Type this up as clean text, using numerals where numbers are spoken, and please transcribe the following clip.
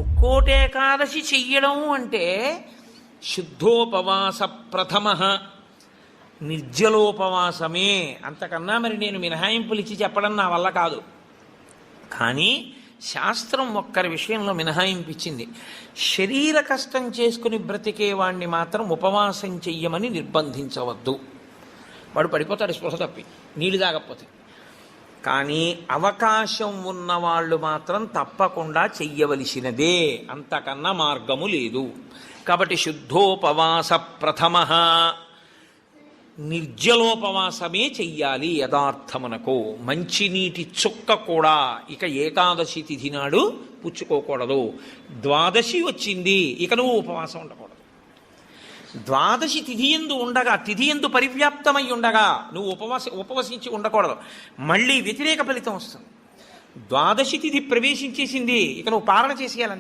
ముక్కోటేకాదశి చెయ్యడం అంటే శుద్ధోపవాస ప్రథమ నిర్జలోపవాసమే. అంతకన్నా మరి నేను మినహాయింపులు ఇచ్చి చెప్పడం నా వల్ల కాదు. కానీ శాస్త్రం ఒక్కరి విషయంలో మినహాయింపించింది. శరీర కష్టం చేసుకుని బ్రతికేవాణ్ణి మాత్రం ఉపవాసం చెయ్యమని నిర్బంధించవద్దు. వాడు పడిపోతాడు స్పృహ తప్పి, నీళ్ళు తాగకపోతే. కానీ అవకాశం ఉన్నవాళ్ళు మాత్రం తప్పకుండా చెయ్యవలసినదే, అంతకన్నా మార్గము లేదు. కాబట్టి శుద్ధోపవాస ప్రథమ నిర్జలోపవాసమే చెయ్యాలి. యథార్థమునకు మంచినీటి చుక్క కూడా ఇక ఏకాదశి తిథి నాడు పుచ్చుకోకూడదు. ద్వాదశి వచ్చింది, ఇక నువ్వు ఉపవాసం ఉండకూడదు. ద్వాదశి తిథి యందు ఉండగా, తిథి యందు పరివ్యాప్తమై ఉండగా నువ్వు ఉపవసించి ఉండకూడదు. మళ్ళీ వ్యతిరేక ఫలితం వస్తుంది. ద్వాదశి తిథి ప్రవేశించేసింది, ఇక నువ్వు పాలన చేసేయాలని